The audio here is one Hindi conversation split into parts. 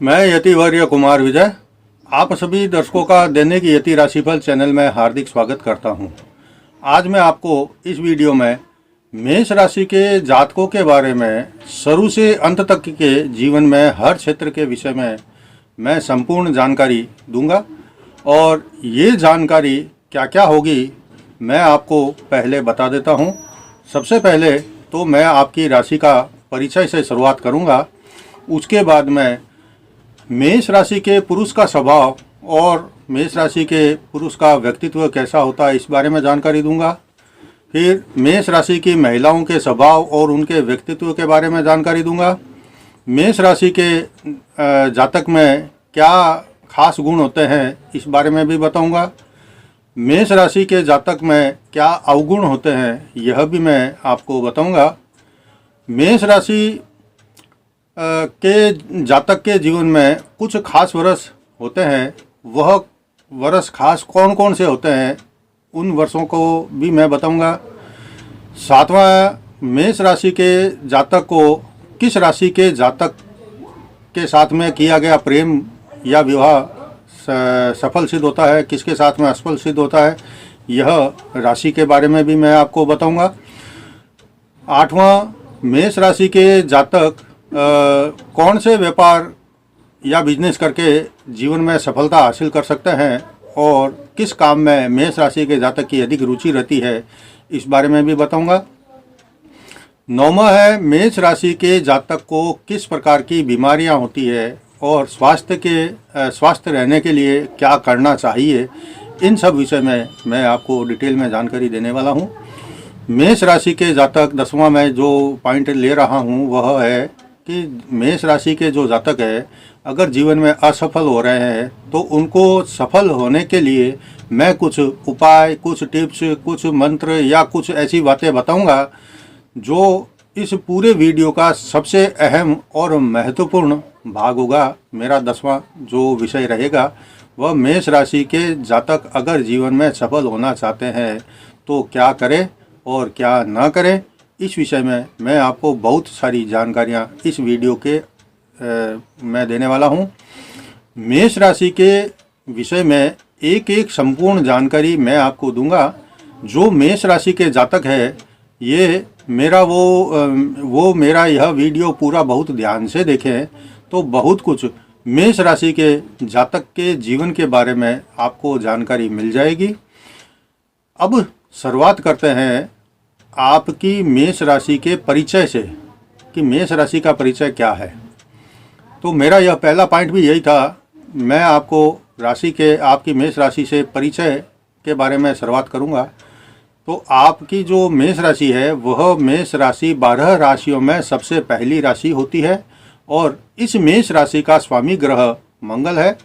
मैं यतिवर्य कुमार विजय आप सभी दर्शकों का दैनिक यति राशिफल चैनल में हार्दिक स्वागत करता हूं। आज मैं आपको इस वीडियो में मेष राशि के जातकों के बारे में शुरू से अंत तक के जीवन में हर क्षेत्र के विषय में मैं संपूर्ण जानकारी दूंगा और ये जानकारी क्या क्या होगी मैं आपको पहले बता देता हूं। सबसे पहले तो मैं आपकी राशि का परिचय से शुरुआत करूंगा। उसके बाद मैं मेष राशि के पुरुष का स्वभाव और मेष राशि के पुरुष का व्यक्तित्व कैसा होता है इस बारे में जानकारी दूंगा। फिर मेष राशि की महिलाओं के स्वभाव और उनके व्यक्तित्व के बारे में जानकारी दूंगा। मेष राशि के जातक में क्या खास गुण होते हैं इस बारे में भी बताऊंगा। मेष राशि के जातक में क्या अवगुण होते हैं यह भी मैं आपको बताऊंगा। मेष राशि के जातक के जीवन में कुछ खास वर्ष होते हैं। वह वर्ष खास कौन कौन से होते हैं उन वर्षों को भी मैं बताऊंगा। सातवां, मेष राशि के जातक को किस राशि के जातक के साथ में किया गया प्रेम या विवाह सफल सिद्ध होता है, किसके साथ में असफल सिद्ध होता है, यह राशि के बारे में भी मैं आपको बताऊंगा। आठवां, मेष राशि के जातक कौन से व्यापार या बिजनेस करके जीवन में सफलता हासिल कर सकते हैं और किस काम में मेष राशि के जातक की अधिक रुचि रहती है इस बारे में भी बताऊंगा। नौवां है, मेष राशि के जातक को किस प्रकार की बीमारियां होती है और स्वास्थ्य रहने के लिए क्या करना चाहिए। इन सब विषय में मैं आपको डिटेल में जानकारी देने वाला हूं। मेष राशि के जातक 10वां में जो पॉइंट ले रहा हूं वह है कि मेष राशि के जो जातक है अगर जीवन में असफल हो रहे हैं तो उनको सफल होने के लिए मैं कुछ उपाय, कुछ टिप्स, कुछ मंत्र या कुछ ऐसी बातें बताऊंगा जो इस पूरे वीडियो का सबसे अहम और महत्वपूर्ण भाग होगा। मेरा 10वां जो विषय रहेगा वह मेष राशि के जातक अगर जीवन में सफल होना चाहते हैं तो क्या करें और क्या ना करें। इस विषय में मैं आपको बहुत सारी जानकारियां इस वीडियो के मैं देने वाला हूं। मेष राशि के विषय में एक एक संपूर्ण जानकारी मैं आपको दूंगा। जो मेष राशि के जातक है ये मेरा मेरा यह वीडियो पूरा बहुत ध्यान से देखें तो बहुत कुछ मेष राशि के जातक के जीवन के बारे में आपको जानकारी मिल जाएगी। अब शुरुआत करते हैं आपकी मेष राशि के परिचय से कि मेष राशि का परिचय क्या है। तो मेरा यह पहला पॉइंट भी यही था। मैं आपको आपकी मेष राशि से परिचय के बारे में शुरुआत करूंगा। तो आपकी जो मेष राशि है वह मेष राशि 12 राशियों में सबसे पहली राशि होती है और इस मेष राशि का स्वामी ग्रह मंगल है।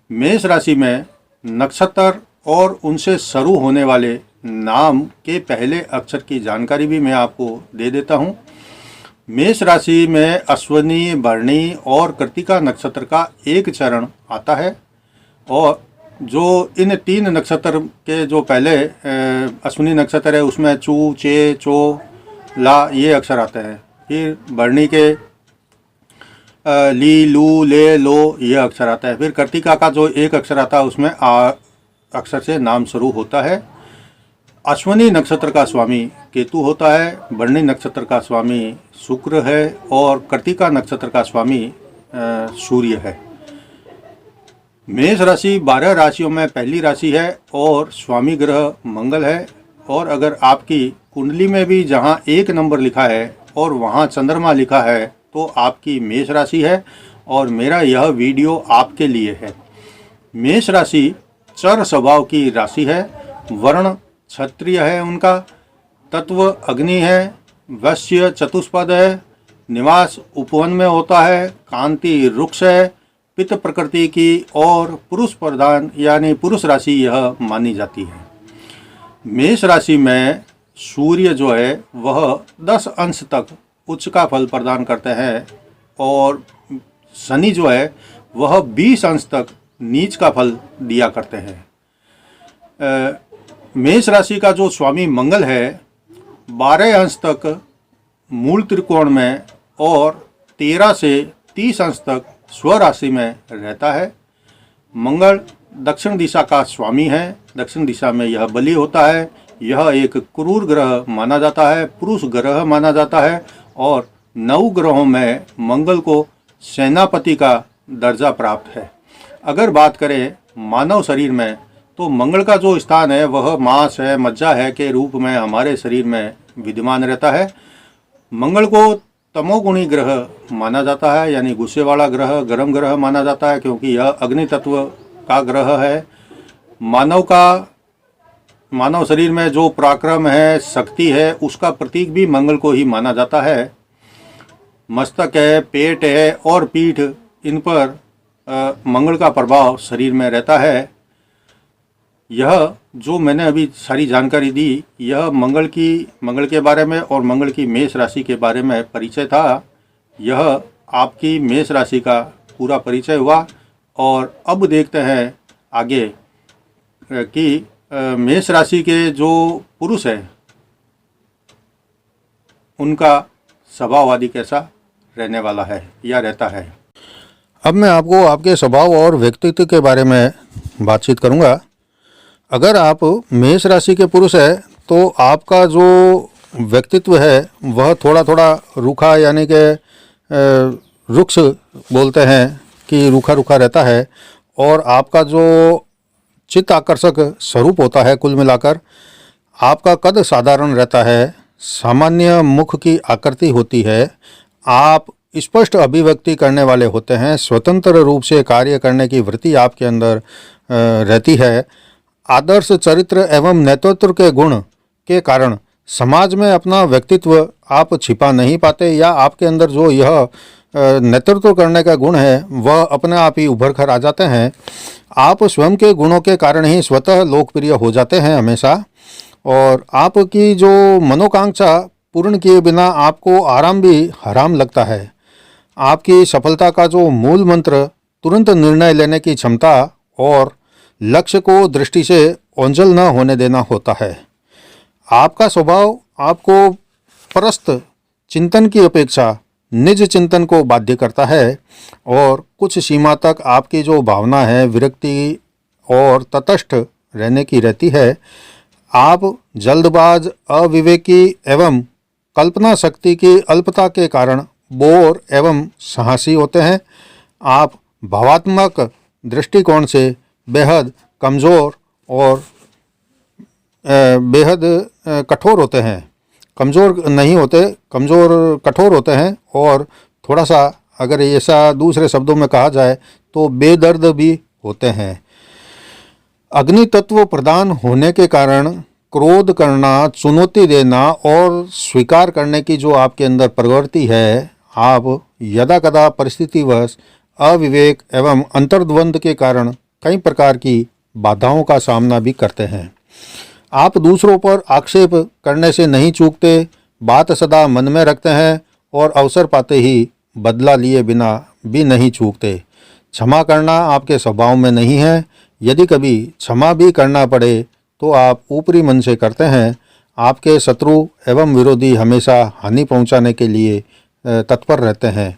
मेष राशि में नक्षत्र और उनसे शुरू होने वाले नाम के पहले अक्षर की जानकारी भी मैं आपको दे देता हूं। मेष राशि में अश्विनी, भरणी और कृत्तिका नक्षत्र का एक चरण आता है और जो इन 3 नक्षत्र के जो पहले अश्विनी नक्षत्र है उसमें चू, चे, चो, ला ये अक्षर आते हैं। फिर भरणी के ली, लू, ले, लो ये अक्षर आता है। फिर कृत्तिका का जो एक अक्षर आता है उसमें आ अक्षर से नाम शुरू होता है। अश्विनी नक्षत्र का स्वामी केतु होता है, भरणी नक्षत्र का स्वामी शुक्र है और कृत्तिका नक्षत्र का स्वामी सूर्य है। मेष राशि 12 राशियों में पहली राशि है और स्वामी ग्रह मंगल है। और अगर आपकी कुंडली में भी जहां 1 नंबर लिखा है और वहां चंद्रमा लिखा है तो आपकी मेष राशि है और मेरा यह वीडियो आपके लिए है। मेष राशि चर स्वभाव की राशि है। वर्ण क्षत्रिय है, उनका तत्व अग्नि है, वश्य चतुष्पद है, निवास उपवन में होता है, कांति रुक्ष है, पित्त प्रकृति की और पुरुष प्रधान यानी पुरुष राशि यह मानी जाती है। मेष राशि में सूर्य जो है वह 10 अंश तक उच्च का फल प्रदान करते हैं और शनि जो है वह 20 अंश तक नीच का फल दिया करते हैं। मेष राशि का जो स्वामी मंगल है 12 अंश तक मूल त्रिकोण में और 13 से 30 अंश तक स्वराशि में रहता है। मंगल दक्षिण दिशा का स्वामी है। दक्षिण दिशा में यह बली होता है। यह एक क्रूर ग्रह माना जाता है, पुरुष ग्रह माना जाता है और 9 ग्रहों में मंगल को सेनापति का दर्जा प्राप्त है। अगर बात करें मानव शरीर में तो मंगल का जो स्थान है वह मांस है, मज्जा है के रूप में हमारे शरीर में विद्यमान रहता है। मंगल को तमोगुणी ग्रह माना जाता है, यानी गुस्से वाला ग्रह, गर्म ग्रह माना जाता है, क्योंकि यह अग्नि तत्व का ग्रह है। मानव शरीर में जो पराक्रम है, शक्ति है, उसका प्रतीक भी मंगल को ही माना जाता है। मस्तक है, पेट है और पीठ, इन पर मंगल का प्रभाव शरीर में रहता है। यह जो मैंने अभी सारी जानकारी दी, यह मंगल के बारे में और मंगल की मेष राशि के बारे में परिचय था। यह आपकी मेष राशि का पूरा परिचय हुआ। और अब देखते हैं आगे कि मेष राशि के जो पुरुष हैं उनका स्वभाव आदि कैसा रहने वाला है या रहता है। अब मैं आपको आपके स्वभाव और व्यक्तित्व के बारे में बातचीत करूंगा। अगर आप मेष राशि के पुरुष हैं तो आपका जो व्यक्तित्व है वह थोड़ा थोड़ा रूखा, यानी कि रुक्ष बोलते हैं कि रूखा रूखा रहता है। और आपका जो चित्त आकर्षक स्वरूप होता है, कुल मिलाकर आपका कद साधारण रहता है, सामान्य मुख की आकृति होती है, आप स्पष्ट अभिव्यक्ति करने वाले होते हैं, स्वतंत्र रूप से कार्य करने की वृत्ति आपके अंदर रहती है। आदर्श चरित्र एवं नेतृत्व के गुण के कारण समाज में अपना व्यक्तित्व आप छिपा नहीं पाते, या आपके अंदर जो यह नेतृत्व करने का गुण है वह अपने आप ही उभर कर आ जाते हैं। आप स्वयं के गुणों के कारण ही स्वतः लोकप्रिय हो जाते हैं हमेशा। और आपकी जो मनोकांक्षा पूर्ण किए बिना आपको आराम भी हराम लगता है। आपकी सफलता का जो मूल मंत्र तुरंत निर्णय लेने की क्षमता और लक्ष्य को दृष्टि से ओंझल न होने देना होता है। आपका स्वभाव आपको परस्त चिंतन की अपेक्षा निज चिंतन को बाध्य करता है और कुछ सीमा तक आपकी जो भावना है विरक्ति और तटस्थ रहने की रहती है। आप जल्दबाज, अविवेकी एवं कल्पना शक्ति की अल्पता के कारण बोर एवं साहसी होते हैं। आप भावात्मक दृष्टिकोण से बेहद कमज़ोर और बेहद कठोर होते हैं। कमज़ोर नहीं होते, कमज़ोर कठोर होते हैं और थोड़ा सा, अगर ऐसा दूसरे शब्दों में कहा जाए तो बेदर्द भी होते हैं। अग्नि तत्व प्रदान होने के कारण क्रोध करना, चुनौती देना और स्वीकार करने की जो आपके अंदर प्रवृत्ति है, आप यदा कदा परिस्थितिवश अविवेक एवं अंतर्द्वंद के कारण कई प्रकार की बाधाओं का सामना भी करते हैं। आप दूसरों पर आक्षेप करने से नहीं चूकते, बात सदा मन में रखते हैं और अवसर पाते ही बदला लिए बिना भी नहीं चूकते। क्षमा करना आपके स्वभाव में नहीं है। यदि कभी क्षमा भी करना पड़े तो आप ऊपरी मन से करते हैं। आपके शत्रु एवं विरोधी हमेशा हानि पहुंचाने के लिए तत्पर रहते हैं।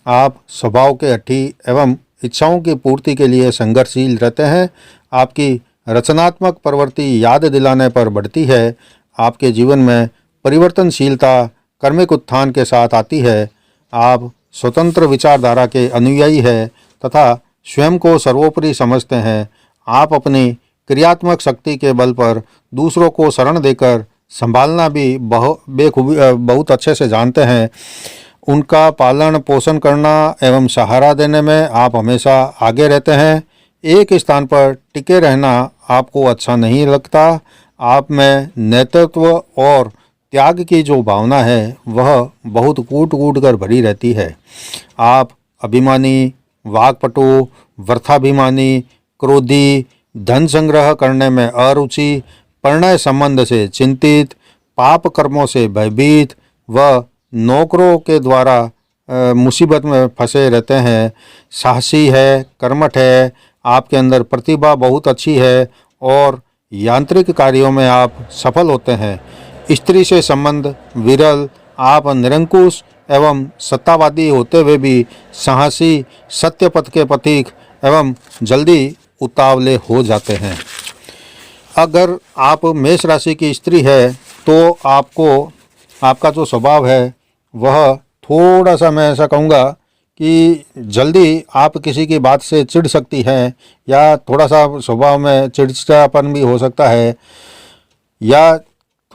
आप स्वभाव के हठी एवं इच्छाओं की पूर्ति के लिए संघर्षशील रहते हैं। आपकी रचनात्मक प्रवृत्ति याद दिलाने पर बढ़ती है। आपके जीवन में परिवर्तनशीलता कर्मिक उत्थान के साथ आती है। आप स्वतंत्र विचारधारा के अनुयायी हैं तथा स्वयं को सर्वोपरि समझते हैं। आप अपनी क्रियात्मक शक्ति के बल पर दूसरों को शरण देकर संभालना भी बहुत अच्छे से जानते हैं। उनका पालन पोषण करना एवं सहारा देने में आप हमेशा आगे रहते हैं। एक स्थान पर टिके रहना आपको अच्छा नहीं लगता। आप में नेतृत्व और त्याग की जो भावना है वह बहुत कूट कूट कर भरी रहती है। आप अभिमानी, वाक्पटु, वर्थाभिमानी, क्रोधी, धन संग्रह करने में अरुचि, प्रणय संबंध से चिंतित, पाप कर्मों से भयभीत व नौकरों के द्वारा मुसीबत में फंसे रहते हैं। साहसी है, कर्मठ है, आपके अंदर प्रतिभा बहुत अच्छी है और यांत्रिक कार्यों में आप सफल होते हैं। स्त्री से संबंध विरल, आप निरंकुश एवं सत्तावादी होते हुए भी साहसी, सत्य पथ के पथिक एवं जल्दी उतावले हो जाते हैं। अगर आप मेष राशि की स्त्री है तो आपका जो स्वभाव है वह थोड़ा सा, मैं ऐसा कहूँगा कि जल्दी आप किसी की बात से चिढ़ सकती हैं, या थोड़ा सा स्वभाव में चिड़चिड़ापन भी हो सकता है, या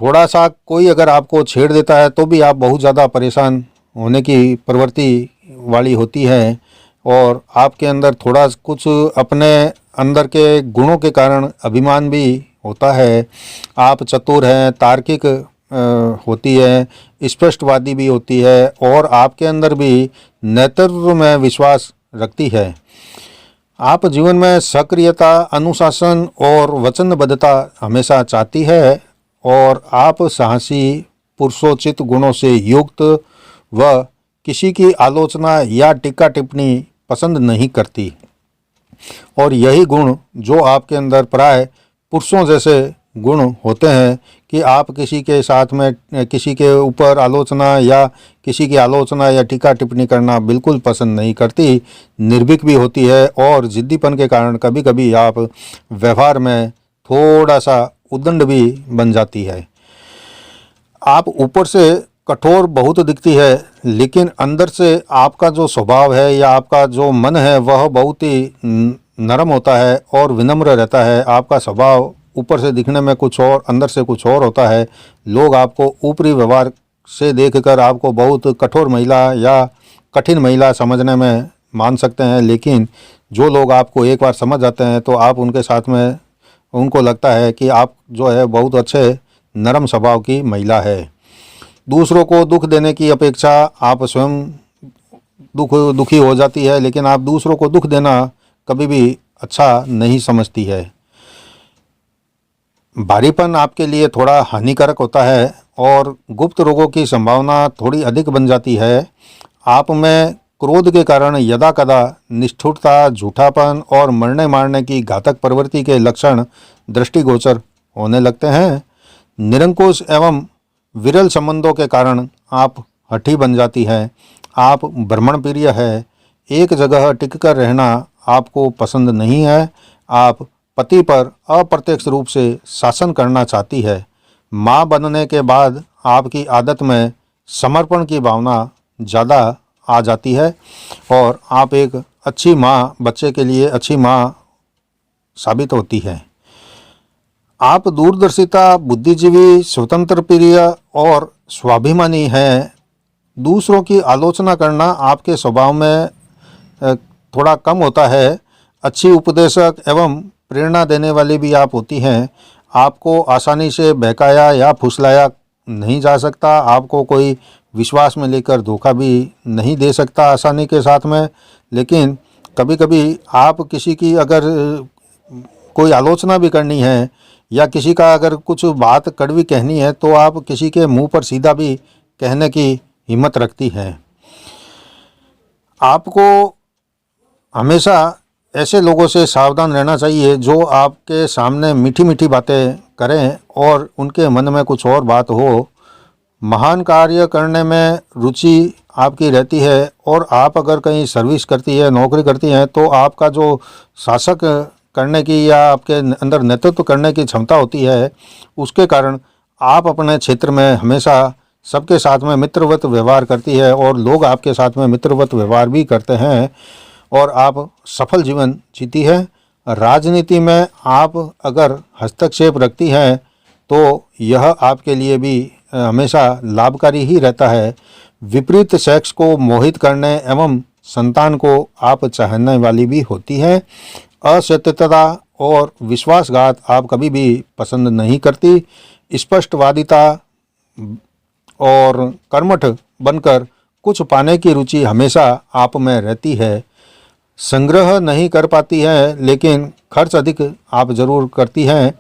थोड़ा सा कोई अगर आपको छेड़ देता है तो भी आप बहुत ज़्यादा परेशान होने की प्रवृत्ति वाली होती है, और आपके अंदर थोड़ा कुछ अपने अंदर के गुणों के कारण अभिमान भी होता है। आप चतुर हैं, तार्किक होती है, स्पष्टवादी भी होती है, और आपके अंदर भी नेतृत्व में विश्वास रखती है। आप जीवन में सक्रियता, अनुशासन और वचनबद्धता हमेशा चाहती है, और आप साहसी, पुरुषोचित गुणों से युक्त व किसी की आलोचना या टीका टिप्पणी पसंद नहीं करती, और यही गुण जो आपके अंदर प्राय पुरुषों जैसे गुण होते हैं कि आप किसी के साथ में किसी के ऊपर आलोचना या किसी की आलोचना या टीका टिप्पणी करना बिल्कुल पसंद नहीं करती, निर्भीक भी होती है, और जिद्दीपन के कारण कभी कभी आप व्यवहार में थोड़ा सा उद्दंड भी बन जाती है। आप ऊपर से कठोर बहुत दिखती है, लेकिन अंदर से आपका जो स्वभाव है या आपका जो मन है वह बहुत ही नरम होता है और विनम्र रहता है। आपका स्वभाव ऊपर से दिखने में कुछ और, अंदर से कुछ और होता है। लोग आपको ऊपरी व्यवहार से देखकर आपको बहुत कठोर महिला या कठिन महिला समझने में मान सकते हैं, लेकिन जो लोग आपको एक बार समझ जाते हैं तो आप उनके साथ में उनको लगता है कि आप जो है बहुत अच्छे नरम स्वभाव की महिला है। दूसरों को दुख देने की अपेक्षा आप स्वयं दुखी हो जाती है, लेकिन आप दूसरों को दुख देना कभी भी अच्छा नहीं समझती है। भारीपन आपके लिए थोड़ा हानिकारक होता है और गुप्त रोगों की संभावना थोड़ी अधिक बन जाती है। आप में क्रोध के कारण यदा कदा निष्ठुरता, झूठापन और मरने मारने की घातक प्रवृत्ति के लक्षण दृष्टिगोचर होने लगते हैं। निरंकुश एवं विरल संबंधों के कारण आप हठी बन जाती हैं। आप भ्रमण प्रिय है, एक जगह टिककर रहना आपको पसंद नहीं है। आप पति पर अप्रत्यक्ष रूप से शासन करना चाहती है। माँ बनने के बाद आपकी आदत में समर्पण की भावना ज़्यादा आ जाती है, और आप एक अच्छी माँ, बच्चे के लिए अच्छी माँ साबित होती है। आप दूरदर्शिता, बुद्धिजीवी, स्वतंत्र प्रिय और स्वाभिमानी हैं। दूसरों की आलोचना करना आपके स्वभाव में थोड़ा कम होता है। अच्छी उपदेशक एवं प्रेरणा देने वाली भी आप होती हैं। आपको आसानी से बहकाया या फुसलाया नहीं जा सकता। आपको कोई विश्वास में लेकर धोखा भी नहीं दे सकता आसानी के साथ में। लेकिन कभी कभी आप किसी की अगर कोई आलोचना भी करनी है या किसी का अगर कुछ बात कड़वी कहनी है तो आप किसी के मुंह पर सीधा भी कहने की हिम्मत रखती हैं। आपको हमेशा ऐसे लोगों से सावधान रहना चाहिए जो आपके सामने मीठी मीठी बातें करें और उनके मन में कुछ और बात हो। महान कार्य करने में रुचि आपकी रहती है, और आप अगर कहीं सर्विस करती है, नौकरी करती हैं, तो आपका जो शासक करने की या आपके अंदर नेतृत्व करने की क्षमता होती है, उसके कारण आप अपने क्षेत्र में हमेशा सबके साथ में मित्रवत व्यवहार करती है, और लोग आपके साथ में मित्रवत व्यवहार भी करते हैं, और आप सफल जीवन जीती है। राजनीति में आप अगर हस्तक्षेप रखती हैं तो यह आपके लिए भी हमेशा लाभकारी ही रहता है। विपरीत सेक्स को मोहित करने एवं संतान को आप चाहने वाली भी होती हैं। असत्यता और विश्वासघात आप कभी भी पसंद नहीं करती। स्पष्टवादिता और कर्मठ बनकर कुछ पाने की रुचि हमेशा आप में रहती है। संग्रह नहीं कर पाती हैं, लेकिन खर्च अधिक आप जरूर करती हैं।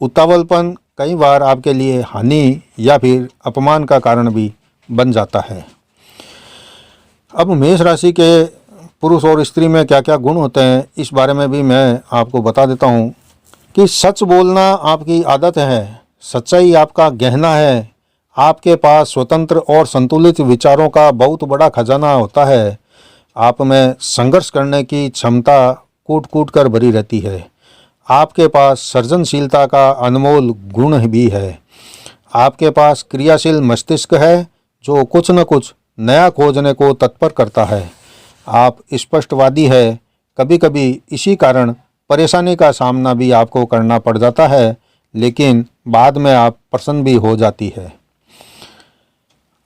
उतावलपन कई बार आपके लिए हानि या फिर अपमान का कारण भी बन जाता है। अब मेष राशि के पुरुष और स्त्री में क्या क्या गुण होते हैं, इस बारे में भी मैं आपको बता देता हूँ कि सच बोलना आपकी आदत है, सच्चाई आपका गहना है। आपके पास स्वतंत्र और संतुलित विचारों का बहुत बड़ा खजाना होता है। आप में संघर्ष करने की क्षमता कूट कूट कर भरी रहती है। आपके पास सृजनशीलता का अनमोल गुण भी है। आपके पास क्रियाशील मस्तिष्क है जो कुछ न कुछ नया खोजने को तत्पर करता है। आप स्पष्टवादी है। कभी कभी इसी कारण परेशानी का सामना भी आपको करना पड़ जाता है, लेकिन बाद में आप प्रसन्न भी हो जाती है।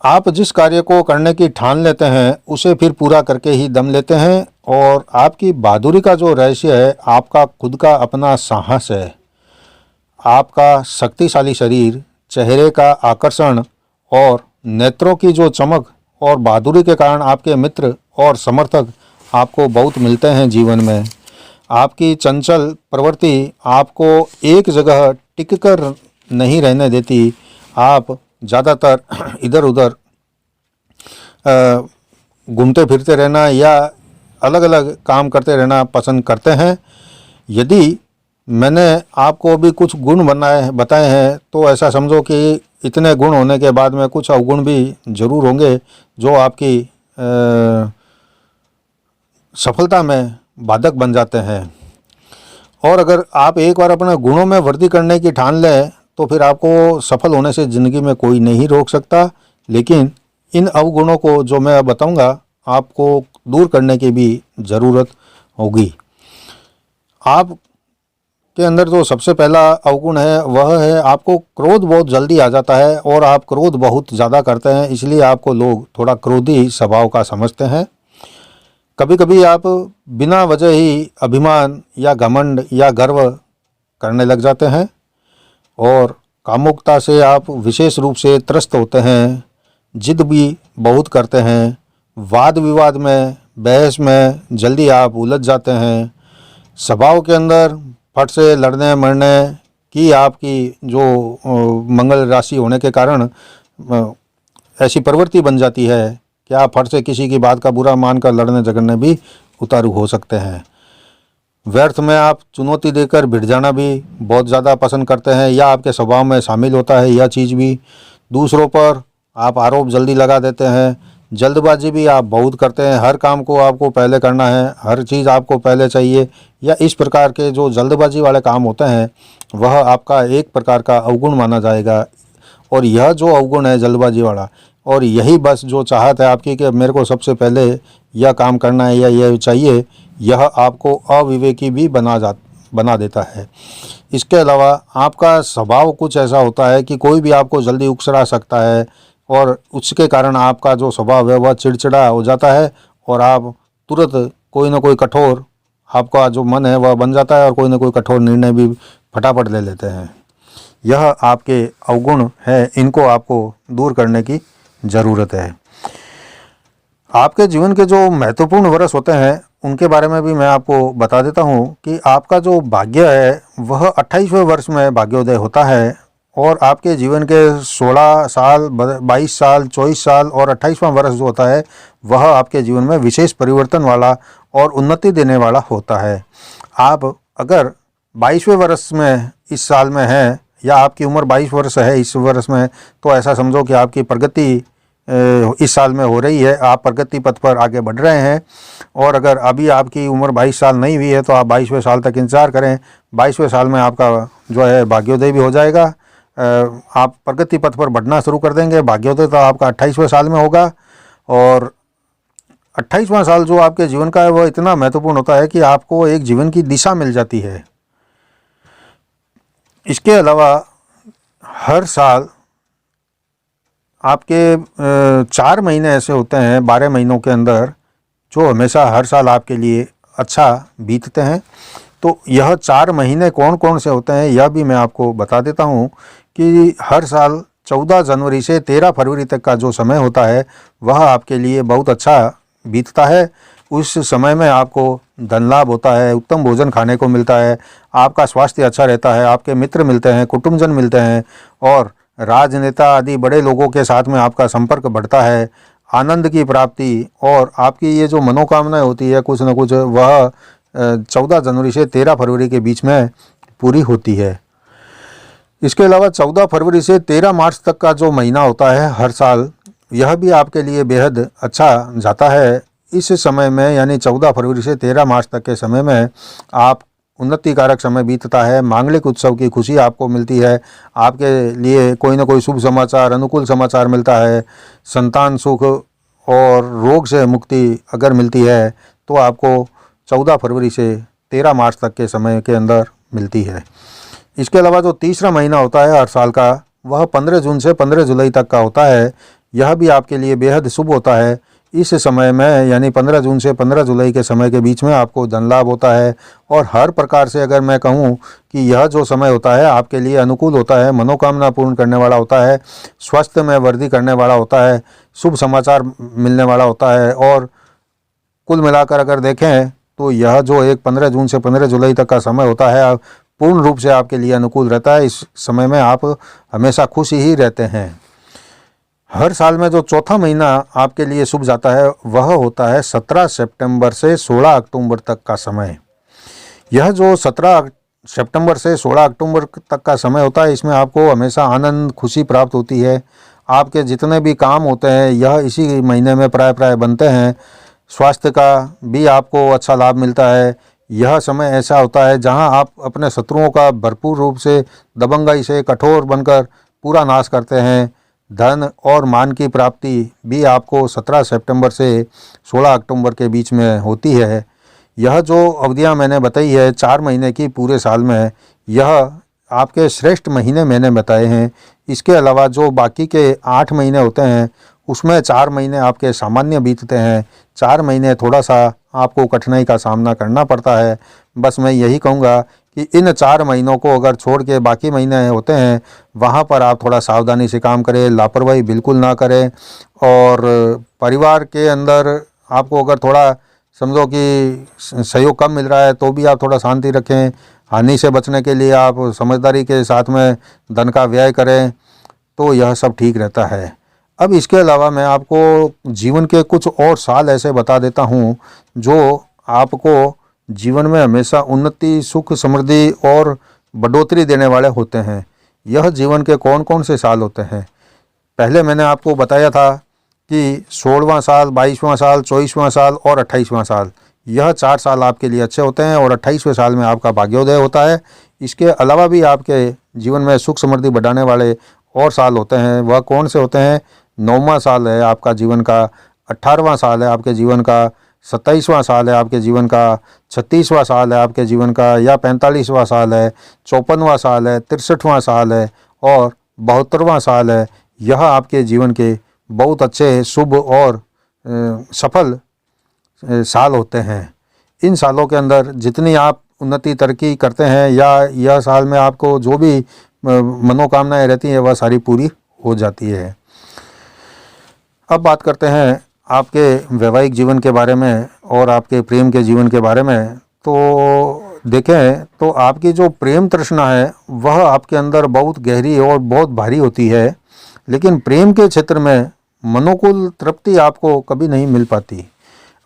आप जिस कार्य को करने की ठान लेते हैं उसे फिर पूरा करके ही दम लेते हैं, और आपकी बहादुरी का जो रहस्य है आपका खुद का अपना साहस है। आपका शक्तिशाली शरीर, चेहरे का आकर्षण और नेत्रों की जो चमक और बहादुरी के कारण आपके मित्र और समर्थक आपको बहुत मिलते हैं जीवन में। आपकी चंचल प्रवृत्ति आपको एक जगह टिक कर नहीं रहने देती। आप ज़्यादातर इधर उधर घूमते फिरते रहना या अलग अलग काम करते रहना पसंद करते हैं। यदि मैंने आपको भी कुछ गुण बताए हैं तो ऐसा समझो कि इतने गुण होने के बाद में कुछ अवगुण भी जरूर होंगे जो आपकी सफलता में बाधक बन जाते हैं। और अगर आप एक बार अपने गुणों में वृद्धि करने की ठान लें तो फिर आपको सफल होने से ज़िंदगी में कोई नहीं रोक सकता। लेकिन इन अवगुणों को जो मैं अब बताऊंगा आपको दूर करने की भी ज़रूरत होगी। आप के अंदर जो सबसे पहला अवगुण है वह है आपको क्रोध बहुत जल्दी आ जाता है और आप क्रोध बहुत ज़्यादा करते हैं, इसलिए आपको लोग थोड़ा क्रोधी स्वभाव का समझते हैं। कभी कभी आप बिना वजह ही अभिमान या घमंड या गर्व करने लग जाते हैं और कामुकता से आप विशेष रूप से त्रस्त होते हैं। जिद भी बहुत करते हैं। वाद विवाद में, बहस में जल्दी आप उलझ जाते हैं। स्वभाव के अंदर फट से लड़ने मरने की आपकी जो मंगल राशि होने के कारण ऐसी प्रवृत्ति बन जाती है कि आप फट से किसी की बात का बुरा मानकर लड़ने झगड़ने भी उतारू हो सकते हैं। व्यर्थ में आप चुनौती देकर भिड़ जाना भी बहुत ज़्यादा पसंद करते हैं या आपके स्वभाव में शामिल होता है यह चीज़ भी। दूसरों पर आप आरोप जल्दी लगा देते हैं। जल्दबाजी भी आप बहुत करते हैं। हर काम को आपको पहले करना है, हर चीज़ आपको पहले चाहिए, या इस प्रकार के जो जल्दबाजी वाले काम होते हैं वह आपका एक प्रकार का अवगुण माना जाएगा। और यह जो अवगुण है जल्दबाजी वाला, और यही बस जो चाहत है आपकी कि मेरे को सबसे पहले यह काम करना है या यह चाहिए, यह आपको अविवेकी भी बना देता है। इसके अलावा आपका स्वभाव कुछ ऐसा होता है कि कोई भी आपको जल्दी उकसरा सकता है और उसके कारण आपका जो स्वभाव है वह चिड़चिड़ा हो जाता है और आप तुरंत कोई ना कोई कठोर, आपका जो मन है वह बन जाता है और कोई ना कोई कठोर निर्णय भी फटाफट ले लेते हैं। यह आपके अवगुण है, इनको आपको दूर करने की ज़रूरत है। आपके जीवन के जो महत्वपूर्ण वर्ष होते हैं उनके बारे में भी मैं आपको बता देता हूँ कि आपका जो भाग्य है वह 28वें वर्ष में भाग्योदय होता है और आपके जीवन के 16 साल, 22 साल, 24 साल और 28वां वर्ष जो होता है वह आपके जीवन में विशेष परिवर्तन वाला और उन्नति देने वाला होता है। आप अगर 22वें वर्ष में इस साल में हैं या आपकी उम्र 22 वर्ष है इस वर्ष में, तो ऐसा समझो कि आपकी प्रगति इस साल में हो रही है, आप प्रगति पथ पर आगे बढ़ रहे हैं। और अगर अभी आपकी उम्र 22 साल नहीं हुई है तो आप 22वें साल तक इंतज़ार करें। 22वें साल में आपका जो है भाग्योदय भी हो जाएगा। आप प्रगति पथ पर बढ़ना शुरू कर देंगे। भाग्योदय तो आपका 28वें साल में होगा और 28वां साल जो आपके जीवन का है वह इतना महत्वपूर्ण होता है कि आपको एक जीवन की दिशा मिल जाती है। इसके अलावा हर साल आपके 4 महीने ऐसे होते हैं 12 महीनों के अंदर जो हमेशा हर साल आपके लिए अच्छा बीतते हैं। तो यह 4 महीने कौन कौन से होते हैं यह भी मैं आपको बता देता हूँ कि हर साल 14 जनवरी से 13 फरवरी तक का जो समय होता है वह आपके लिए बहुत अच्छा बीतता है। उस समय में आपको धन लाभ होता है, उत्तम भोजन खाने को मिलता है, आपका स्वास्थ्य अच्छा रहता है, आपके मित्र मिलते हैं, कुटुंबजन मिलते हैं और राजनेता आदि बड़े लोगों के साथ में आपका संपर्क बढ़ता है। आनंद की प्राप्ति और आपकी ये जो मनोकामनाएं होती है कुछ न कुछ वह 14 जनवरी से 13 फरवरी के बीच में पूरी होती है। इसके अलावा 14 फरवरी से 13 मार्च तक का जो महीना होता है हर साल, यह भी आपके लिए बेहद अच्छा जाता है। इस समय में यानी 14 फरवरी से 13 मार्च तक के समय में आप उन्नति कारक समय बीतता है। मांगलिक उत्सव की खुशी आपको मिलती है। आपके लिए कोई ना कोई शुभ समाचार, अनुकूल समाचार मिलता है। संतान सुख और रोग से मुक्ति अगर मिलती है तो आपको 14 फरवरी से 13 मार्च तक के समय के अंदर मिलती है। इसके अलावा जो तीसरा महीना होता है हर साल का, वह 15 जून से 15 जुलाई तक का होता है। यह भी आपके लिए बेहद शुभ होता है। इस समय में यानी 15 जून से 15 जुलाई के समय के बीच में आपको धन लाभ होता है और हर प्रकार से अगर मैं कहूँ कि यह जो समय होता है आपके लिए अनुकूल होता है, मनोकामना पूर्ण करने वाला होता है, स्वास्थ्य में वृद्धि करने वाला होता है, शुभ समाचार मिलने वाला होता है। और कुल मिलाकर अगर देखें तो यह जो एक 15 जून से 15 जुलाई तक का समय होता है पूर्ण रूप से आपके लिए अनुकूल रहता है। इस समय में आप हमेशा खुश ही रहते हैं। हर साल में जो चौथा महीना आपके लिए शुभ जाता है वह होता है 17 सितंबर से 16 अक्टूबर तक का समय। यह जो 17 सितंबर से 16 अक्टूबर तक का समय होता है, इसमें आपको हमेशा आनंद खुशी प्राप्त होती है। आपके जितने भी काम होते हैं यह इसी महीने में प्राय बनते हैं। स्वास्थ्य का भी आपको अच्छा लाभ मिलता है। यह समय ऐसा होता है जहां आप अपने शत्रुओं का भरपूर रूप से दबंगाई से कठोर बनकर पूरा नाश करते हैं। धन और मान की प्राप्ति भी आपको 17 सितंबर से 16 अक्टूबर के बीच में होती है। यह जो अवधियां मैंने बताई है 4 महीने की पूरे साल में, यह आपके श्रेष्ठ महीने मैंने बताए हैं। इसके अलावा जो बाकी के 8 महीने होते हैं उसमें 4 महीने आपके सामान्य बीतते हैं। 4 महीने थोड़ा सा आपको कठिनाई का सामना करना पड़ता है। बस मैं यही कहूँगा कि इन 4 महीनों को अगर छोड़ के बाकी महीने होते हैं वहाँ पर आप थोड़ा सावधानी से काम करें, लापरवाही बिल्कुल ना करें। और परिवार के अंदर आपको अगर थोड़ा समझो कि सहयोग कम मिल रहा है तो भी आप थोड़ा शांति रखें। हानि से बचने के लिए आप समझदारी के साथ में धन का व्यय करें तो यह सब ठीक रहता है। अब इसके अलावा मैं आपको जीवन के कुछ और साल ऐसे बता देता हूँ जो आपको जीवन में हमेशा उन्नति, सुख, समृद्धि और बढ़ोतरी देने वाले होते हैं। यह जीवन के कौन कौन से साल होते हैं? पहले मैंने आपको बताया था कि 16वां साल, 22वां साल, 24वां साल और 28वां साल, यह 4 साल आपके लिए अच्छे होते हैं और 28वें साल में आपका भाग्योदय होता है। इसके अलावा भी आपके जीवन में सुख समृद्धि बढ़ाने वाले और साल होते हैं। वह कौन से होते हैं? 9वां साल है आपका जीवन का, 18वां साल है आपके जीवन का, 27वां साल है आपके जीवन का, 36वां साल है आपके जीवन का, या 45वां साल है, 54वां साल है, 63वां साल है और 72वां साल है। यह आपके जीवन के बहुत अच्छे, शुभ और सफल साल होते हैं। इन सालों के अंदर जितनी आप उन्नति तरक्की करते हैं या यह साल में आपको जो भी मनोकामनाएं रहती हैं वह सारी पूरी हो जाती है। अब बात करते हैं आपके वैवाहिक जीवन के बारे में और आपके प्रेम के जीवन के बारे में। तो देखें तो आपकी जो प्रेम तृष्णा है वह आपके अंदर बहुत गहरी और बहुत भारी होती है, लेकिन प्रेम के क्षेत्र में मनोकुल तृप्ति आपको कभी नहीं मिल पाती।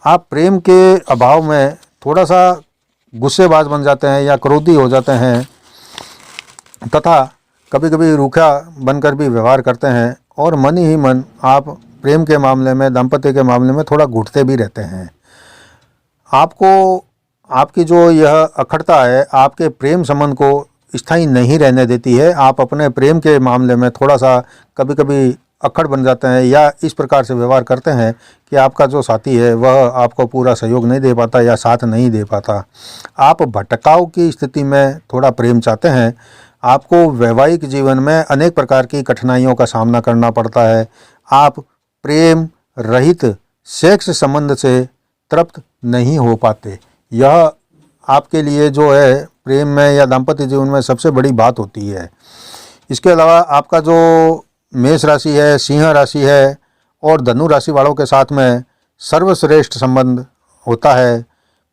आप प्रेम के अभाव में थोड़ा सा गुस्सेबाज बन जाते हैं या क्रोधी हो जाते हैं तथा कभी कभी रूखा बनकर भी व्यवहार करते हैं और मन ही मन आप प्रेम के मामले में, दाम्पत्य के मामले में थोड़ा घुटते भी रहते हैं। आपको आपकी जो यह अखड़ता है आपके प्रेम संबंध को स्थायी नहीं रहने देती है। आप अपने प्रेम के मामले में थोड़ा सा कभी कभी अक्खड़ बन जाते हैं या इस प्रकार से व्यवहार करते हैं कि आपका जो साथी है वह आपको पूरा सहयोग नहीं दे पाता या साथ नहीं दे पाता। आप भटकाव की स्थिति में थोड़ा प्रेम चाहते हैं। आपको वैवाहिक जीवन में अनेक प्रकार की कठिनाइयों का सामना करना पड़ता है। आप प्रेम रहित सेक्स संबंध से तृप्त नहीं हो पाते। यह आपके लिए जो है प्रेम में या दाम्पत्य जीवन में सबसे बड़ी बात होती है। इसके अलावा आपका जो मेष राशि है, सिंह राशि है और धनु राशि वालों के साथ में सर्वश्रेष्ठ संबंध होता है।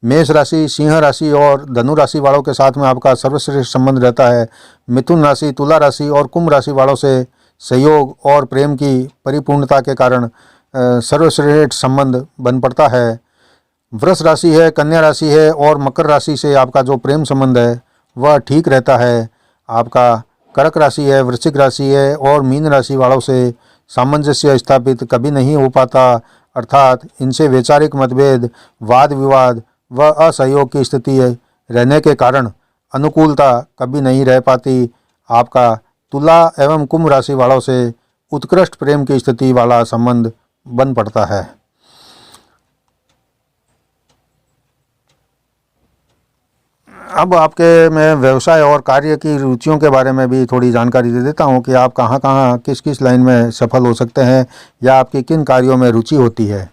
मेष राशि, सिंह राशि और धनु राशि वालों के साथ में आपका सर्वश्रेष्ठ संबंध रहता है। मिथुन राशि, तुला राशि और कुंभ राशि वालों से सहयोग और प्रेम की परिपूर्णता के कारण सर्वश्रेष्ठ संबंध बन पड़ता है। वृष राशि है, कन्या राशि है और मकर राशि से आपका जो प्रेम संबंध है वह ठीक रहता है। आपका कर्क राशि है, वृश्चिक राशि है और मीन राशि वालों से सामंजस्य स्थापित कभी नहीं हो पाता, अर्थात इनसे वैचारिक मतभेद, वाद विवाद व असहयोग की स्थिति रहने के कारण अनुकूलता कभी नहीं रह पाती। आपका तुला एवं कुंभ राशि वालों से उत्कृष्ट प्रेम की स्थिति वाला संबंध बन पड़ता है। अब आपके मैं व्यवसाय और कार्य की रुचियों के बारे में भी थोड़ी जानकारी दे देता हूं कि आप कहां कहां किस किस लाइन में सफल हो सकते हैं या आपकी किन कार्यों में रुचि होती है।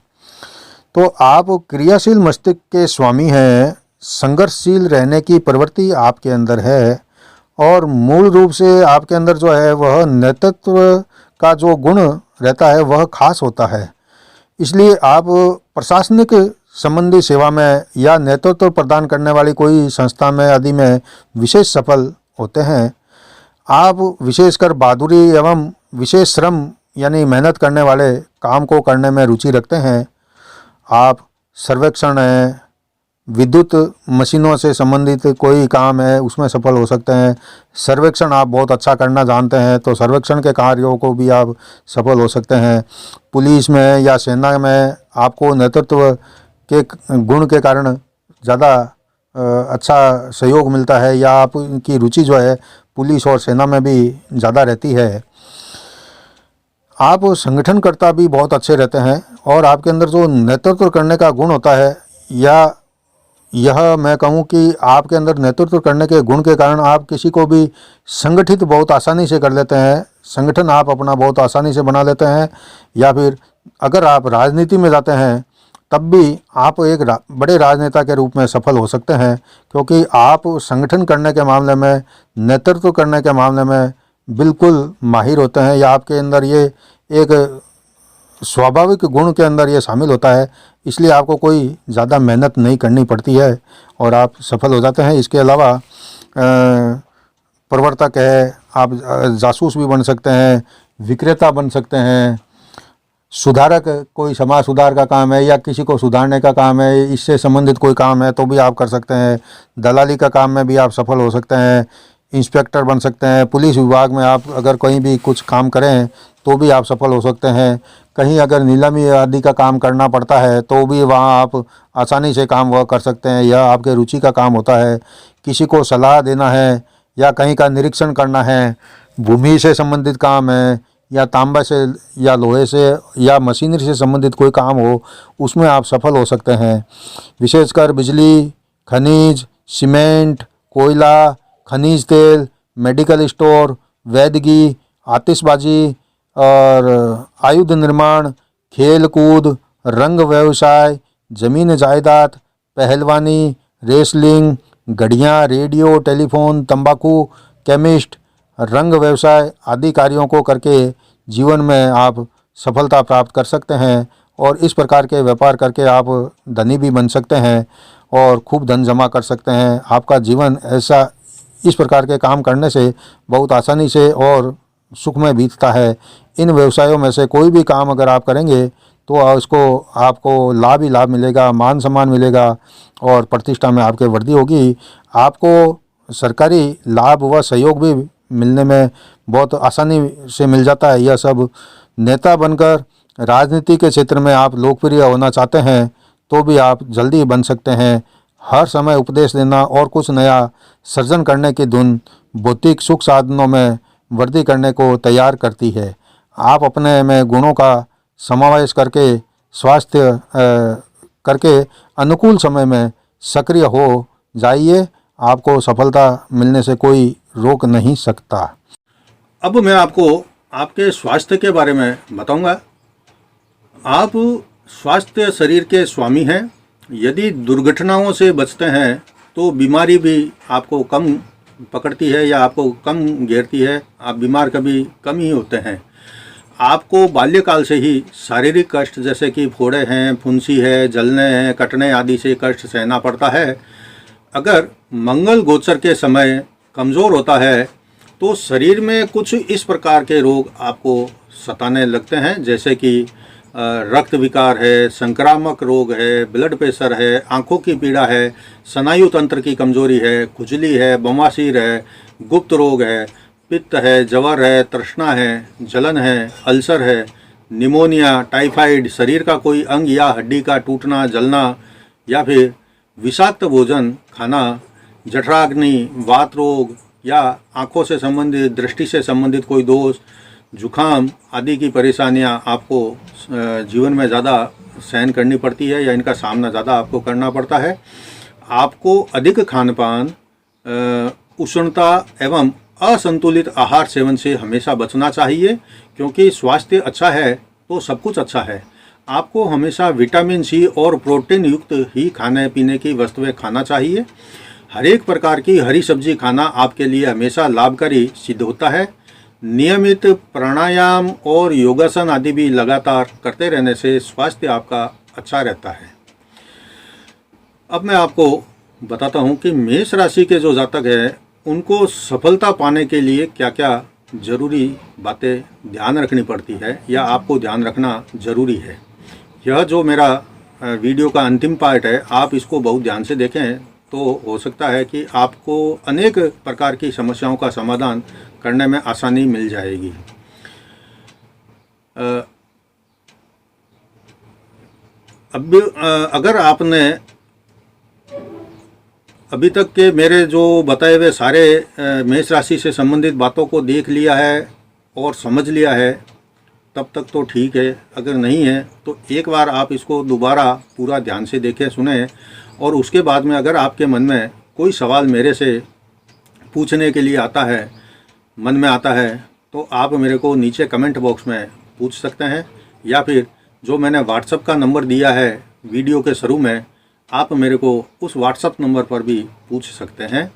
तो आप क्रियाशील मस्तिष्क के स्वामी हैं, संघर्षशील रहने की प्रवृत्ति आपके अंदर है और मूल रूप से आपके अंदर जो है वह नेतृत्व का जो गुण रहता है वह खास होता है। इसलिए आप प्रशासनिक संबंधी सेवा में या नेतृत्व प्रदान करने वाली कोई संस्था में आदि में विशेष सफल होते हैं। आप विशेषकर बहादुरी एवं विशेष श्रम यानी मेहनत करने वाले काम को करने में रुचि रखते हैं। आप सर्वेक्षण है, विद्युत मशीनों से संबंधित कोई काम है उसमें सफल हो सकते हैं। सर्वेक्षण आप बहुत अच्छा करना जानते हैं तो सर्वेक्षण के कार्यों को भी आप सफल हो सकते हैं। पुलिस में या सेना में आपको नेतृत्व के गुण के कारण ज़्यादा अच्छा सहयोग मिलता है या आपकी रुचि जो है पुलिस और सेना में भी ज़्यादा रहती है। आप संगठनकर्ता भी बहुत अच्छे रहते हैं और आपके अंदर जो नेतृत्व करने का गुण होता है या यह मैं कहूँ कि आपके अंदर नेतृत्व करने के गुण के कारण आप किसी को भी संगठित बहुत आसानी से कर लेते हैं, संगठन आप अपना बहुत आसानी से बना लेते हैं। या फिर अगर आप राजनीति में जाते हैं तब भी आप एक बड़े राजनेता के रूप में सफल हो सकते हैं, क्योंकि आप संगठन करने के मामले में, नेतृत्व करने के मामले में बिल्कुल माहिर होते हैं या आपके अंदर ये एक स्वाभाविक गुण के अंदर ये शामिल होता है। इसलिए आपको कोई ज़्यादा मेहनत नहीं करनी पड़ती है और आप सफल हो जाते हैं। इसके अलावा प्रवर्तक है, आप जासूस भी बन सकते हैं, विक्रेता बन सकते हैं, सुधारक, कोई समाज सुधार का काम है या किसी को सुधारने का काम है, इससे संबंधित कोई काम है तो भी आप कर सकते हैं। दलाली का काम में भी आप सफल हो सकते हैं, इंस्पेक्टर बन सकते हैं। पुलिस विभाग में आप अगर कहीं भी कुछ काम करें तो भी आप सफल हो सकते हैं। कहीं अगर नीलामी आदि का काम करना पड़ता है तो भी वहाँ आप आसानी से काम वह कर सकते हैं, यह आपके रुचि का काम होता है। किसी को सलाह देना है या कहीं का निरीक्षण करना है, भूमि से संबंधित काम है या तांबा से या लोहे से या मशीनरी से संबंधित कोई काम हो, उसमें आप सफल हो सकते हैं। विशेषकर बिजली, खनिज, सीमेंट, कोयला, खनिज तेल, मेडिकल स्टोर, वैदगी, आतिशबाजी और आयुध निर्माण, खेल कूद, रंग व्यवसाय, ज़मीन जायदाद, पहलवानी, रेसलिंग, घड़ियाँ, रेडियो, टेलीफोन, तंबाकू, केमिस्ट, रंग व्यवसाय आदि कार्यों को करके जीवन में आप सफलता प्राप्त कर सकते हैं और इस प्रकार के व्यापार करके आप धनी भी बन सकते हैं और खूब धन जमा कर सकते हैं। आपका जीवन ऐसा इस प्रकार के काम करने से बहुत आसानी से और सुखमय बीतता है। इन व्यवसायों में से कोई भी काम अगर आप करेंगे तो उसको आपको लाभ ही लाभ मिलेगा, मान सम्मान मिलेगा और प्रतिष्ठा में आपके वृद्धि होगी। आपको सरकारी लाभ व सहयोग भी मिलने में बहुत आसानी से मिल जाता है। यह सब नेता बनकर राजनीति के क्षेत्र में आप लोकप्रिय होना चाहते हैं तो भी आप जल्दी बन सकते हैं। हर समय उपदेश देना और कुछ नया सृजन करने की धुन भौतिक सुख साधनों में वृद्धि करने को तैयार करती है। आप अपने में गुणों का समावेश करके स्वास्थ्य करके अनुकूल समय में सक्रिय हो जाइए, आपको सफलता मिलने से कोई रोक नहीं सकता। अब मैं आपको आपके स्वास्थ्य के बारे में बताऊंगा। आप स्वास्थ्य शरीर के स्वामी हैं। यदि दुर्घटनाओं से बचते हैं तो बीमारी भी आपको कम पकड़ती है या आपको कम घेरती है, आप बीमार कभी कम ही होते हैं। आपको बाल्यकाल से ही शारीरिक कष्ट जैसे कि फोड़े हैं, फुंसी है, जलने हैं, कटने आदि से कष्ट सहना पड़ता है। अगर मंगल गोचर के समय कमज़ोर होता है तो शरीर में कुछ इस प्रकार के रोग आपको सताने लगते हैं, जैसे कि रक्त विकार है, संक्रामक रोग है, ब्लड प्रेशर है, आँखों की पीड़ा है, स्नायु तंत्र की कमजोरी है, खुजली है, बवासीर है, गुप्त रोग है, पित्त है, जवर है, तृष्णा है, जलन है, अल्सर है, निमोनिया, टाइफाइड, शरीर का कोई अंग या हड्डी का टूटना, जलना या फिर विषाक्त भोजन खाना, जठराग्नि, वात रोग या आँखों से संबंधित, दृष्टि से संबंधित कोई दोष, जुखाम आदि की परेशानियां आपको जीवन में ज़्यादा सहन करनी पड़ती है या इनका सामना ज़्यादा आपको करना पड़ता है। आपको अधिक खानपान, उष्णता एवं असंतुलित आहार सेवन से हमेशा बचना चाहिए, क्योंकि स्वास्थ्य अच्छा है तो सब कुछ अच्छा है। आपको हमेशा विटामिन सी और प्रोटीन युक्त ही खाने पीने की वस्तुएं खाना चाहिए। हर एक प्रकार की हरी सब्जी खाना आपके लिए हमेशा लाभकारी सिद्ध होता है। नियमित प्राणायाम और योगासन आदि भी लगातार करते रहने से स्वास्थ्य आपका अच्छा रहता है। अब मैं आपको बताता हूँ कि मेष राशि के जो जातक हैं उनको सफलता पाने के लिए क्या क्या जरूरी बातें ध्यान रखनी पड़ती है या आपको ध्यान रखना ज़रूरी है। यह जो मेरा वीडियो का अंतिम पार्ट है, आप इसको बहुत ध्यान से देखें तो हो सकता है कि आपको अनेक प्रकार की समस्याओं का समाधान करने में आसानी मिल जाएगी। अब अगर आपने अभी तक के मेरे जो बताए हुए सारे मेष राशि से संबंधित बातों को देख लिया है और समझ लिया है तब तक तो ठीक है। अगर नहीं है तो एक बार आप इसको दोबारा पूरा ध्यान से देखें, सुने, और उसके बाद में अगर आपके मन में कोई सवाल मेरे से पूछने के लिए आता है, मन में आता है, तो आप मेरे को नीचे कमेंट बॉक्स में पूछ सकते हैं या फिर जो मैंने व्हाट्सएप का नंबर दिया है वीडियो के शुरू में, आप मेरे को उस व्हाट्सएप नंबर पर भी पूछ सकते हैं।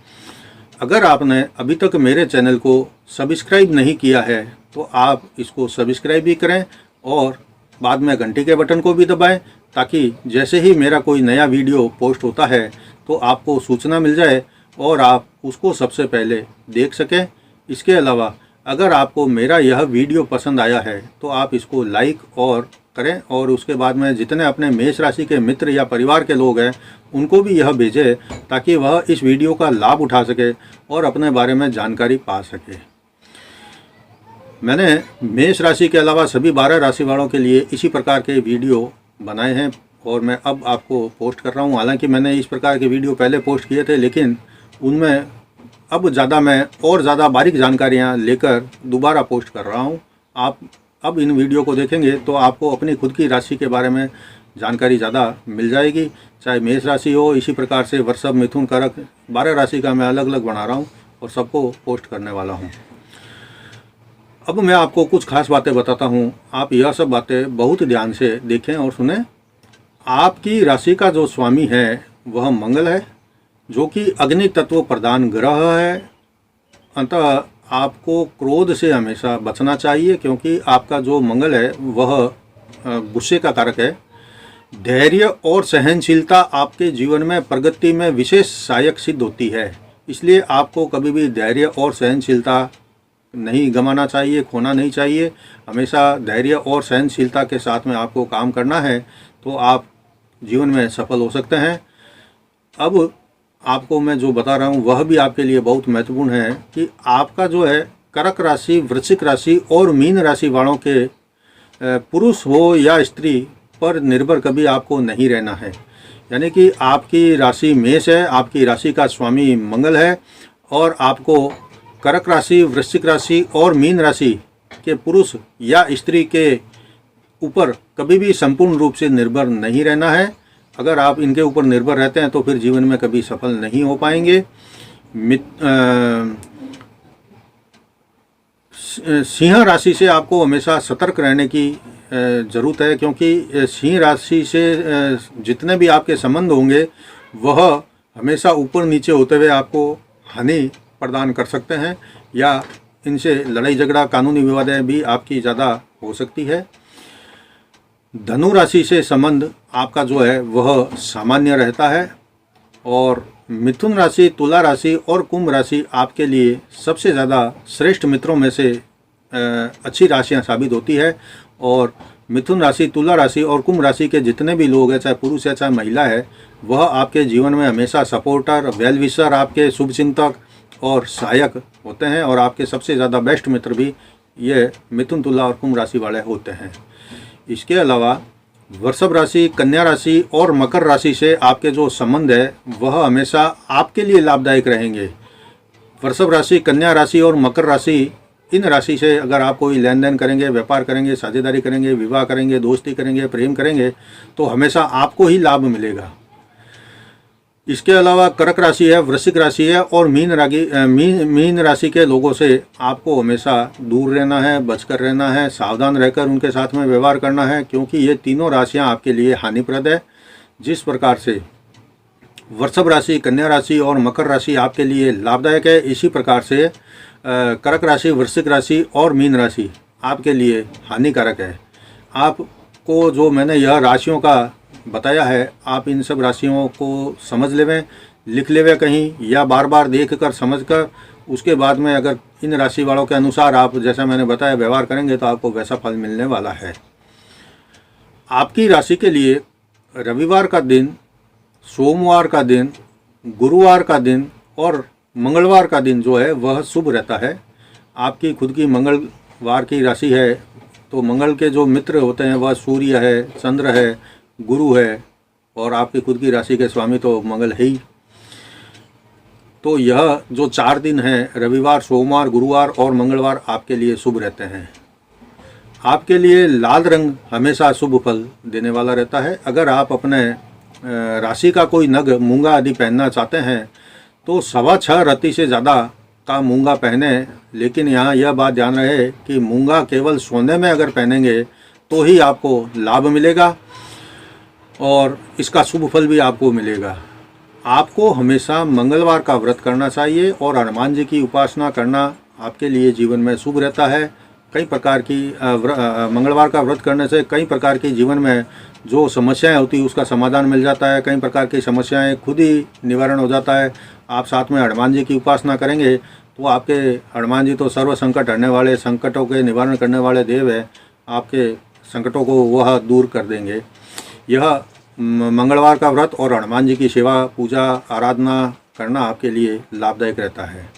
अगर आपने अभी तक मेरे चैनल को सब्सक्राइब नहीं किया है तो आप इसको सब्सक्राइब भी करें और बाद में घंटी के बटन को भी दबाएं, ताकि जैसे ही मेरा कोई नया वीडियो पोस्ट होता है तो आपको सूचना मिल जाए और आप उसको सबसे पहले देख सकें। इसके अलावा अगर आपको मेरा यह वीडियो पसंद आया है तो आप इसको लाइक और करें और उसके बाद में जितने अपने मेष राशि के मित्र या परिवार के लोग हैं उनको भी यह भेजें, ताकि वह इस वीडियो का लाभ उठा सके और अपने बारे में जानकारी पा सके। मैंने मेष राशि के अलावा सभी 12 राशि वालों के लिए इसी प्रकार के वीडियो बनाए हैं और मैं अब आपको पोस्ट कर रहा हूं। हालांकि मैंने इस प्रकार के वीडियो पहले पोस्ट किए थे, लेकिन उनमें अब मैं और ज़्यादा बारीक जानकारियां लेकर दोबारा पोस्ट कर रहा हूं। आप अब इन वीडियो को देखेंगे तो आपको अपनी खुद की राशि के बारे में जानकारी ज़्यादा मिल जाएगी। चाहे मेष राशि हो, इसी प्रकार से वृषभ, मिथुन, कर्क 12 राशि का मैं अलग अलग बना रहा हूँ और सबको पोस्ट करने वाला हूँ। अब मैं आपको कुछ खास बातें बताता हूँ। आप यह सब बातें बहुत ध्यान से देखें और सुने। आपकी राशि का जो स्वामी है वह मंगल है, जो कि अग्नि तत्व प्रधान ग्रह है। अतः आपको क्रोध से हमेशा बचना चाहिए, क्योंकि आपका जो मंगल है वह गुस्से का कारक है। धैर्य और सहनशीलता आपके जीवन में प्रगति में विशेष सहायक सिद्ध होती है, इसलिए आपको कभी भी धैर्य और सहनशीलता नहीं गंवाना चाहिए, खोना नहीं चाहिए। हमेशा धैर्य और सहनशीलता के साथ में आपको काम करना है तो आप जीवन में सफल हो सकते हैं। अब आपको मैं जो बता रहा हूँ वह भी आपके लिए बहुत महत्वपूर्ण है कि आपका जो है कर्क राशि, वृश्चिक राशि और मीन राशि वालों के पुरुष हो या स्त्री पर निर्भर कभी आपको नहीं रहना है। यानी कि आपकी राशि मेष है, आपकी राशि का स्वामी मंगल है और आपको कर्क राशि, वृश्चिक राशि और मीन राशि के पुरुष या स्त्री के ऊपर कभी भी संपूर्ण रूप से निर्भर नहीं रहना है। अगर आप इनके ऊपर निर्भर रहते हैं तो फिर जीवन में कभी सफल नहीं हो पाएंगे। सिंह राशि से आपको हमेशा सतर्क रहने की ज़रूरत है, क्योंकि सिंह राशि से जितने भी आपके संबंध होंगे वह हमेशा ऊपर नीचे होते हुए आपको हानि प्रदान कर सकते हैं या इनसे लड़ाई झगड़ा, कानूनी विवादें भी आपकी ज़्यादा हो सकती है। धनु राशि से संबंध आपका जो है वह सामान्य रहता है और मिथुन राशि, तुला राशि और कुंभ राशि आपके लिए सबसे ज़्यादा श्रेष्ठ मित्रों में से अच्छी राशियां साबित होती है। और मिथुन राशि, तुला राशि और कुंभ राशि के जितने भी लोग हैं, चाहे पुरुष है चाहे महिला है, वह आपके जीवन में हमेशा सपोर्टर, वेल विशर, आपके शुभचिंतक और सहायक होते हैं, और आपके सबसे ज़्यादा बेस्ट मित्र भी ये मिथुन, तुला और कुंभ राशि वाले होते हैं। इसके अलावा वृषभ राशि, कन्या राशि और मकर राशि से आपके जो संबंध है वह हमेशा आपके लिए लाभदायक रहेंगे। वृषभ राशि, कन्या राशि और मकर राशि, इन राशि से अगर आप कोई लेन देन करेंगे, व्यापार करेंगे, साझेदारी करेंगे, विवाह करेंगे, दोस्ती करेंगे, प्रेम करेंगे, तो हमेशा आपको ही लाभ मिलेगा। इसके अलावा कर्क राशि है, वृश्चिक राशि है और मीन राशि के लोगों से आपको हमेशा दूर रहना है, बचकर रहना है, सावधान रहकर उनके साथ में व्यवहार करना है, क्योंकि ये तीनों राशियां आपके लिए हानिप्रद है। जिस प्रकार से वृषभ राशि, कन्या राशि और मकर राशि आपके लिए लाभदायक है, इसी प्रकार से कर्क राशि, वृश्चिक राशि और मीन राशि आपके लिए हानिकारक है। आपको जो मैंने यह राशियों का बताया है, आप इन सब राशियों को समझ लेवें, लिख लेवें कहीं, या बार बार देख कर समझ कर उसके बाद में अगर इन राशि वालों के अनुसार आप जैसा मैंने बताया व्यवहार करेंगे तो आपको वैसा फल मिलने वाला है। आपकी राशि के लिए रविवार का दिन, सोमवार का दिन, गुरुवार का दिन और मंगलवार का दिन जो है वह शुभ रहता है। आपकी खुद की मंगलवार की राशि है, तो मंगल के जो मित्र होते हैं वह सूर्य है, चंद्र है, गुरु है, और आपकी खुद की राशि के स्वामी तो मंगल है ही। तो यह जो 4 दिन हैं, रविवार, सोमवार, गुरुवार और मंगलवार आपके लिए शुभ रहते हैं। आपके लिए लाल रंग हमेशा शुभ फल देने वाला रहता है। अगर आप अपने राशि का कोई नग, मूंगा आदि पहनना चाहते हैं तो 6.25 रत्ती से ज़्यादा का मूंगा पहने, लेकिन यहाँ यह बात ध्यान रहे कि मूंगा केवल सोने में अगर पहनेंगे तो ही आपको लाभ मिलेगा और इसका शुभ फल भी आपको मिलेगा। आपको हमेशा मंगलवार का व्रत करना चाहिए और हनुमान जी की उपासना करना आपके लिए जीवन में शुभ रहता है। कई प्रकार की मंगलवार का व्रत करने से कई प्रकार की जीवन में जो समस्याएं होती है उसका समाधान मिल जाता है। कई प्रकार की समस्याएं खुद ही निवारण हो जाता है। आप साथ में हनुमान जी की उपासना करेंगे तो आपके हनुमान जी तो सर्व संकट हरने वाले, संकटों के निवारण करने वाले देव है। आपके संकटों को वह दूर कर देंगे। यह मंगलवार का व्रत और हनुमान जी की सेवा, पूजा, आराधना करना आपके लिए लाभदायक रहता है।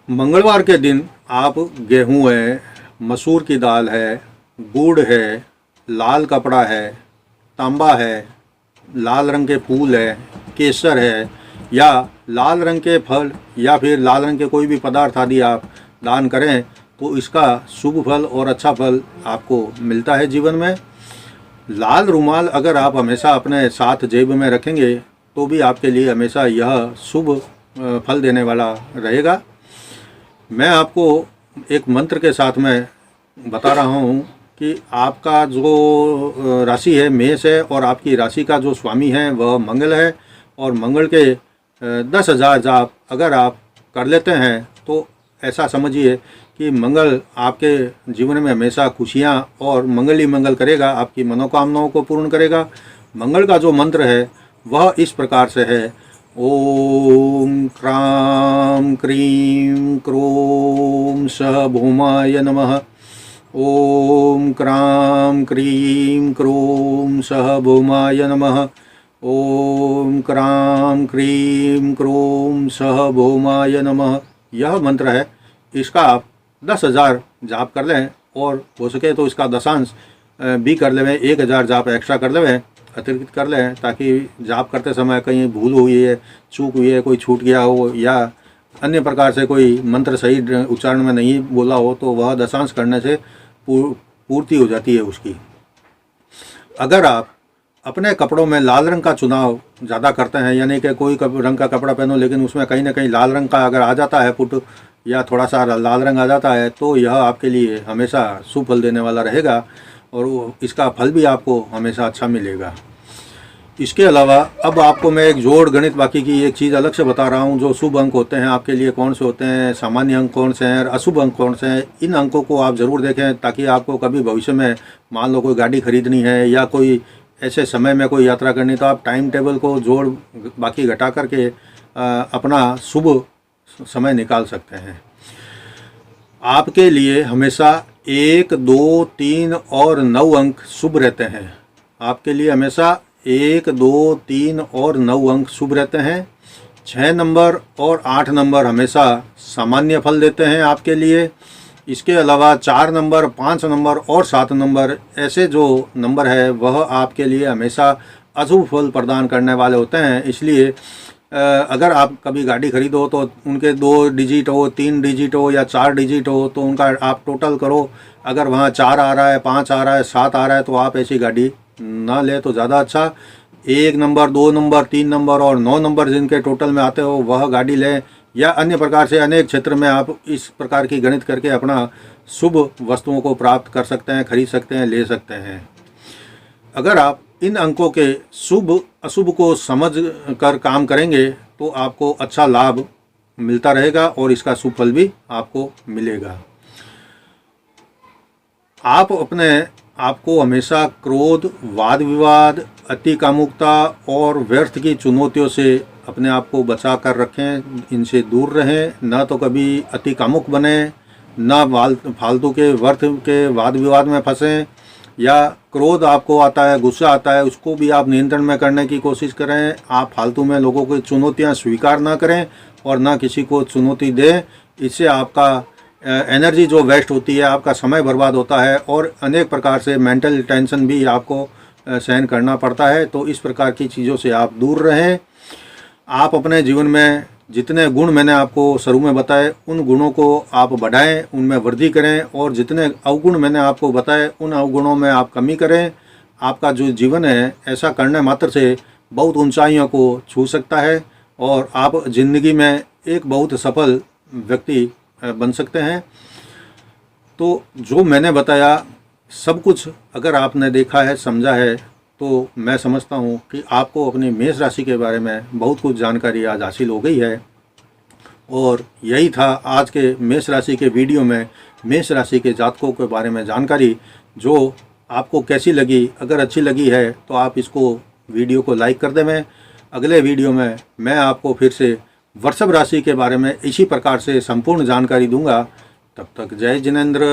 मंगलवार के दिन आप गेहूं है, मसूर की दाल है, गुड़ है, लाल कपड़ा है, तांबा है, लाल रंग के फूल है, केसर है, या लाल रंग के फल या फिर लाल रंग के कोई भी पदार्थ आदि आप दान करें तो इसका शुभ फल और अच्छा फल आपको मिलता है जीवन में। लाल रुमाल अगर आप हमेशा अपने साथ जेब में रखेंगे तो भी आपके लिए हमेशा यह शुभ फल देने वाला रहेगा। मैं आपको एक मंत्र के साथ में बता रहा हूँ कि आपका जो राशि है मेष है और आपकी राशि का जो स्वामी है वह मंगल है, और मंगल के 10,000 जाप अगर आप कर लेते हैं तो ऐसा समझिए कि मंगल आपके जीवन में हमेशा खुशियाँ और मंगल ही मंगल करेगा, आपकी मनोकामनाओं को पूर्ण करेगा। मंगल का जो मंत्र है वह इस प्रकार से है, ओम क्रां क्रीं क्रों सः भौमाय नमः। ओम क्रां क्रीं क्रों सः भौमाय नमः। ओम क्रां क्रीं क्रों सः भौमाय नमः। यह मंत्र है, इसका आप 10,000 जाप कर लें और हो सके तो इसका दशांश भी कर लें, 1,000 जाप एक्स्ट्रा कर लें, अतिरिक्त कर लें, ताकि जाप करते समय कहीं भूल हुई है, चूक हुई है, कोई छूट गया हो या अन्य प्रकार से कोई मंत्र सही उच्चारण में नहीं बोला हो तो वह दशांश करने से पूर्ति हो जाती है उसकी। अगर आप अपने कपड़ों में लाल रंग का चुनाव ज़्यादा करते हैं, यानी कि कोई रंग का कपड़ा पहनो लेकिन उसमें कहीं ना कहीं लाल रंग का अगर आ जाता है पुट या थोड़ा सा लाल रंग आ जाता है तो यह आपके लिए हमेशा शुभ फल देने वाला रहेगा और इसका फल भी आपको हमेशा अच्छा मिलेगा। इसके अलावा अब आपको मैं एक जोड़ गणित बाकी की एक चीज़ अलग से बता रहा हूँ। जो शुभ अंक होते हैं आपके लिए कौन से होते हैं, सामान्य अंक कौन से हैं और अशुभ अंक कौन से हैं, इन अंकों को आप ज़रूर देखें ताकि आपको कभी भविष्य में मान लो कोई गाड़ी खरीदनी है या कोई ऐसे समय में कोई यात्रा करनी तो आप टाइम टेबल को जोड़ बाकी घटा करके अपना शुभ समय निकाल सकते हैं। आपके लिए हमेशा 1, 2, 3 और 9 अंक शुभ रहते हैं। आपके लिए हमेशा 1, 2, 3 और 9 अंक शुभ रहते हैं। 6 नंबर और 8 नंबर हमेशा सामान्य फल देते हैं आपके लिए। इसके अलावा 4 नंबर, 5 नंबर और 7 नंबर ऐसे जो नंबर है वह आपके लिए हमेशा अशुभ फल प्रदान करने वाले होते हैं। इसलिए अगर आप कभी गाड़ी खरीदो तो उनके 2 डिजिट हो, 3 डिजिट हो या 4 डिजिट हो तो उनका आप टोटल करो। अगर वहाँ 4 आ रहा है, 5 आ रहा है, 7 आ रहा है तो आप ऐसी गाड़ी ना ले तो ज़्यादा अच्छा। 1 नंबर, 2 नंबर, 3 नंबर और 9 नंबर जिनके टोटल में आते हो वह गाड़ी लें, या अन्य प्रकार से अनेक क्षेत्र में आप इस प्रकार की गणित करके अपना शुभ वस्तुओं को प्राप्त कर सकते हैं, खरीद सकते हैं, ले सकते हैं। अगर आप इन अंकों के शुभ अशुभ को समझ कर काम करेंगे तो आपको अच्छा लाभ मिलता रहेगा और इसका शुभ फल भी आपको मिलेगा। आपको हमेशा क्रोध, वाद विवाद, अति कामुकता और व्यर्थ की चुनौतियों से अपने आप को बचा कर रखें, इनसे दूर रहें। ना तो कभी अति कामुक बने, ना फालतू के व्यर्थ के वाद विवाद में फंसें। या क्रोध आपको आता है, गुस्सा आता है, उसको भी आप नियंत्रण में करने की कोशिश करें। आप फालतू में लोगों की चुनौतियां स्वीकार ना करें और ना किसी को चुनौती दें। इससे आपका एनर्जी जो वेस्ट होती है, आपका समय बर्बाद होता है और अनेक प्रकार से मेंटल टेंशन भी आपको सहन करना पड़ता है। तो इस प्रकार की चीज़ों से आप दूर रहें। आप अपने जीवन में जितने गुण मैंने आपको शुरू में बताए उन गुणों को आप बढ़ाएं, उनमें वृद्धि करें, और जितने अवगुण मैंने आपको बताए उन अवगुणों में आप कमी करें। आपका जो जीवन है ऐसा करने मात्र से बहुत ऊंचाइयों को छू सकता है और आप ज़िंदगी में एक बहुत सफल व्यक्ति बन सकते हैं। तो जो मैंने बताया सब कुछ अगर आपने देखा है, समझा है, तो मैं समझता हूँ कि आपको अपनी मेष राशि के बारे में बहुत कुछ जानकारी आज हासिल हो गई है। और यही था आज के मेष राशि के वीडियो में मेष राशि के जातकों के बारे में जानकारी, जो आपको कैसी लगी। अगर अच्छी लगी है तो आप इसको वीडियो को लाइक कर दें। अगले वीडियो में मैं आपको फिर से वृषभ राशि के बारे में इसी प्रकार से संपूर्ण जानकारी दूंगा। तब तक जय जिनेंद्र।